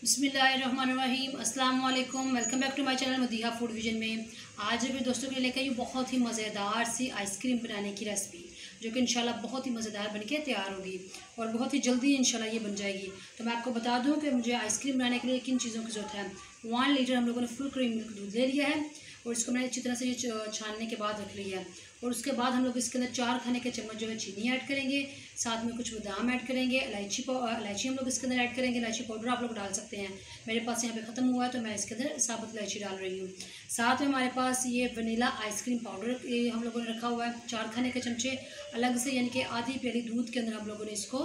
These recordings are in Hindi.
बिस्मिल्लाहिर्रहमानिर्रहीम अस्सलाम वालेकुम। Welcome back to my channel Madiha food vision में। आज भी दोस्तों के लिए लेकर आई हूँ बहुत ही मज़ेदार सी आइसक्रीम बनाने की रेसिपी, जो कि इंशाल्लाह बहुत ही मज़ेदार बनके तैयार होगी और बहुत ही जल्दी इंशाल्लाह ये बन जाएगी। तो मैं आपको बता दूँ कि मुझे आइसक्रीम बनाने के लिए किन चीज़ों की ज़रूरत है। 1 लीटर हम लोगों ने फुल क्रीम दूध ले लिया है और इसको मैंने अच्छी तरह से ये छानने के बाद रख लिया है। और उसके बाद हम लोग इसके अंदर 4 खाने के चम्मच जो है चीनी ऐड करेंगे, साथ में कुछ बादाम ऐड करेंगे, इलायची हम लोग इसके अंदर ऐड करेंगे। इलायची पाउडर आप लोग डाल सकते हैं, मेरे पास यहाँ पे ख़त्म हुआ है तो मैं इसके अंदर साबुत इलायची डाल रही हूँ। साथ में हमारे पास ये वनीला आइसक्रीम पाउडर ये हम लोगों ने रखा हुआ है 4 खाने के चमचे अलग से, यानी कि आधी प्याली दूध के अंदर हम लोगों ने इसको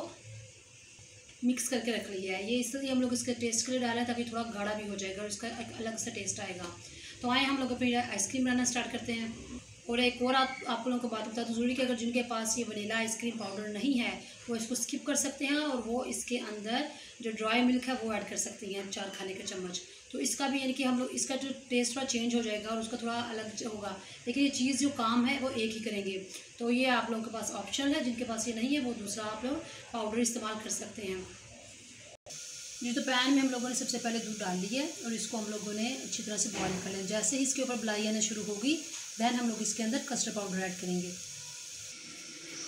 मिक्स करके रख लिया है। ये इसलिए हम लोग इसके टेस्ट के लिए डालें ताकि थोड़ा गाढ़ा भी हो जाएगा और इसका एक अलग सा टेस्ट आएगा। तो आए हम लोग अपनी आइसक्रीम बनाना स्टार्ट करते हैं। और एक और आप लोगों को बात बता दूँ ज़रूरी कि अगर जिनके पास ये वनीला आइसक्रीम पाउडर नहीं है वो इसको स्किप कर सकते हैं और वो इसके अंदर जो ड्राई मिल्क है वो ऐड कर सकती हैं 4 खाने के चम्मच। तो इसका भी यानी कि हम लोग इसका जो टेस्ट थोड़ा चेंज हो जाएगा और उसका थोड़ा अलग होगा, लेकिन ये चीज़ जो काम है वो एक ही करेंगे। तो ये आप लोगों के पास ऑप्शनल है, जिनके पास ये नहीं है वो दूसरा आप लोग पाउडर इस्तेमाल कर सकते हैं। ये तो पैन में हम लोगों ने सबसे पहले दूध डाल लिया है और इसको हम लोगों ने अच्छी तरह से बॉईल कर लें। जैसे ही इसके ऊपर बुलाई आना शुरू होगी दैन हम लोग इसके अंदर कस्टर्ड पाउडर ऐड करेंगे।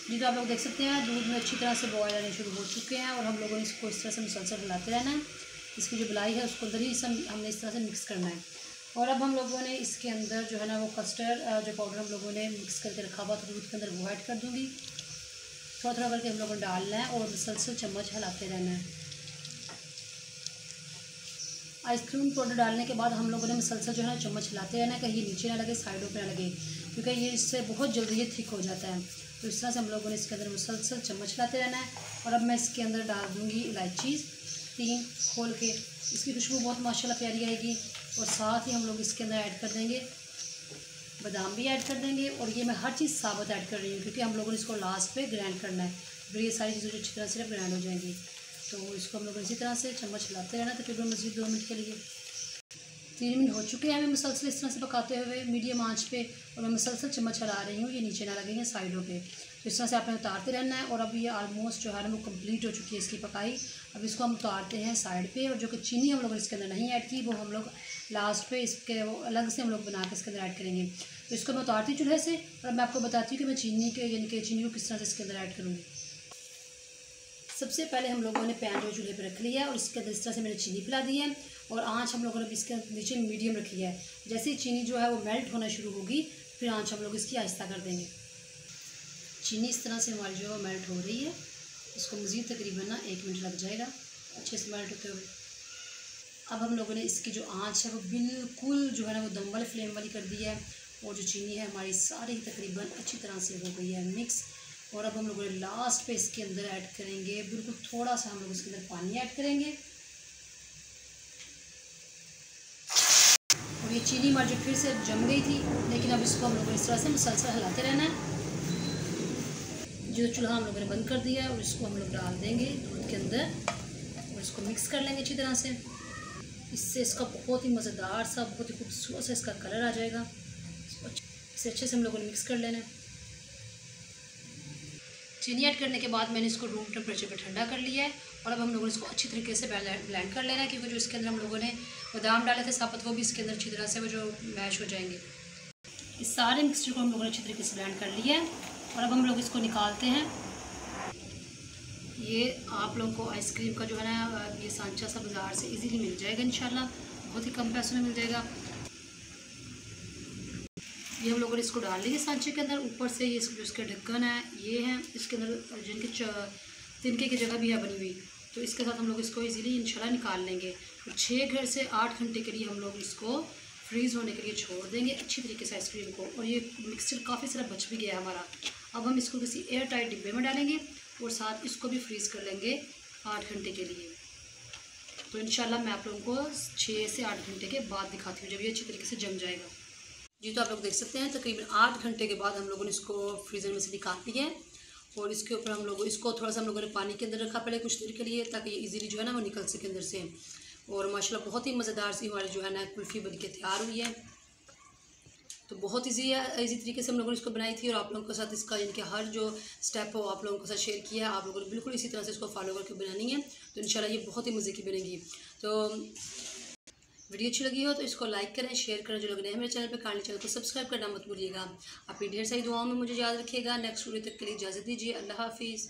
जी तो आप लोग देख सकते हैं दूध में अच्छी तरह से बॉयल आने शुरू हो चुके हैं और हम लोगों ने इसको इस तरह से मुसलसल हिलाते रहना है। इसकी जो बुलाई है उसको अंदर ही हमने इस तरह से मिक्स करना है। और अब हम लोगों ने इसके अंदर जो है ना वो कस्टर्ड जो पाउडर हम लोगों ने मिक्स करके रखा हुआ था दूध के अंदर वो ऐड कर दूँगी। थोड़ा थोड़ा करके हम लोगों ने डालना है और मुसलसल चम्मच हिलाते रहना है। आइसक्रीम पाउडर डालने के बाद हम लोगों ने मुसलसल जो है ना चम्मच हिलाते रहना है, कहीं नीचे ना लगे साइडों पे ना लगे, क्योंकि ये इससे बहुत जल्दी ये थिक हो जाता है। तो इस तरह से हम लोगों ने इसके अंदर मुसलसल चम्मच हिलाते रहना है। और अब मैं इसके अंदर डाल दूँगी इलायची 3 खोल के, इसकी खुशबू बहुत माशाल्लाह प्यारी आएगी। और साथ ही हम लोग इसके अंदर ऐड कर देंगे बादाम भी ऐड कर देंगे। और ये मैं हर चीज़ साबुत ऐड कर रही हूँ क्योंकि हम लोगों ने इसको लास्ट पे ग्राइंड करना है, फिर ये सारी चीज़ें अच्छी तरह से ग्राइंड हो जाएंगी। तो इसको हम लोग इसी तरह से चम्मच हिलाते रहना तकरीबन मज़ीद 2 मिनट के लिए। 3 मिनट हो चुके हैं हमें मुसलसल इस तरह से पकाते हुए मीडियम आंच पे, और मैं मुसलसल चम्मच हिला रही हूँ, ये नीचे ना लगेंगे साइडों पे। तो इस तरह से आपने उतारते रहना है। और अब ये ऑलमोस्ट जो है ना वो कंप्लीट हो चुकी है इसकी पकाई। अब इसको हम उतारते हैं साइड पे, और जो कि चीनी हम लोगों ने इसके अंदर नहीं ऐड की वो हम लोग लास्ट पे इसके वो अलग से हम लोग बना के इसके अंदर ऐड करेंगे। तो इसको मैं उतारती चूल्हे से और अब मैं आपको बताती हूँ कि मैं चीनी को किस तरह से इसके अंदर ऐड करूँगी। सबसे पहले हम लोगों ने पैन जो चूल्हे पे रख लिया है और इसके अंदर इस तरह से मैंने चीनी पिला दी है और आंच हम लोगों ने इसके नीचे मीडियम रखी है। जैसे ही चीनी जो है वो मेल्ट होना शुरू होगी फिर आंच हम लोग इसकी आहिस्ता कर देंगे। चीनी इस तरह से हमारी जो है मेल्ट हो रही है, इसको मज़ीद तकरीबन ना 1 मिनट लग जाएगा अच्छे से मेल्ट होते हुए। अब हम लोगों ने इसकी जो आँच है वो बिल्कुल जो है ना वो दम वाली फ्लेम वाली कर दी है और जो चीनी है हमारी सारी तकरीबन अच्छी तरह से हो गई है मिक्स। और अब हम लोग लास्ट पे इसके अंदर ऐड करेंगे बिल्कुल थोड़ा सा हम लोग इसके अंदर पानी ऐड करेंगे। और ये चीनी हमारी जो फिर से जम गई थी, लेकिन अब इसको हम लोग इस तरह से मुसलसल हिलाते रहना है। जो चूल्हा हम लोगों ने बंद कर दिया है और इसको हम लोग डाल देंगे दूध के अंदर और इसको मिक्स कर लेंगे अच्छी तरह से। इससे इसका बहुत ही मज़ेदार सा बहुत ही खूबसूरत सा इसका कलर आ जाएगा। इसे अच्छे से हम लोगों ने मिक्स कर लेना है। चीनी ऐड करने के बाद मैंने इसको रूम टेम्परेचर पर ठंडा कर लिया है और अब हम लोगों ने इसको अच्छी तरीके से ब्लेंड कर लेना है, क्योंकि जो इसके अंदर हम लोगों ने बादाम डाले थे साबुत वो भी इसके अंदर अच्छी तरह से वो जो मैश हो जाएंगे। इस सारे मिक्सचर को हम लोगों ने अच्छी तरीके से ब्लेंड कर लिया है और अब हम लोग इसको निकालते हैं। ये आप लोगों को आइसक्रीम का जो है ना ये सांचा सा बाज़ार से इजीली मिल जाएगा इंशाल्लाह, बहुत ही कम पैसों में मिल जाएगा। ये हम लोगों ने इसको डाल लिया सांचे के अंदर। ऊपर से ये जो इसके ढक्कन है ये है इसके अंदर जिनके तिनके की जगह भी है बनी हुई, तो इसके साथ हम लोग इसको इजीली इंशाल्लाह निकाल लेंगे। और 6 से 8 घंटे के लिए हम लोग इसको फ्रीज़ होने के लिए छोड़ देंगे अच्छी तरीके से आइसक्रीम को। और ये मिक्सचर काफ़ी सारा बच भी गया है हमारा। अब हम इसको किसी एयर टाइट डिब्बे में डालेंगे और साथ इसको भी फ्रीज़ कर लेंगे 8 घंटे के लिए। तो इंशाल्लाह मैं आप लोगों को 6 से 8 घंटे के बाद दिखाती हूँ जब ये अच्छी तरीके से जम जाएगा। जी तो आप लोग देख सकते हैं तकरीबन 8 घंटे के बाद हम लोगों ने इसको फ्रीज़र में से निकाल लिया है और इसके ऊपर हम लोग इसको थोड़ा सा हम लोगों ने पानी के अंदर रखा पहले कुछ देर के लिए, ताकि ये इजीली जो है ना वो निकल सके अंदर से। और माशाल्लाह बहुत ही मज़ेदार सी हमारी जो है ना कुल्फ़ी बन के तैयार हुई है। तो बहुत ईजी है, ईजी तरीके से हम लोगों ने इसको बनाई थी और आप लोगों के साथ इसका यानी कि हर जो स्टेप हो आप लोगों के साथ शेयर किया है। आप लोगों ने बिल्कुल इसी तरह से इसको फॉलो करके बनानी है, तो इंशाल्लाह ये बहुत ही मज़े की बनेगी। तो वीडियो अच्छी लगी हो तो इसको लाइक करें, शेयर करें। जो लोग नए मेरे चैनल पर काइंडली चैनल को सब्सक्राइब करना मत भूलिएगा। अपनी ढेर सारी दुआओं में मुझे याद रखिएगा। नेक्स्ट वीडियो तक के लिए इजाज़त दीजिए। अल्लाह हाफिज़।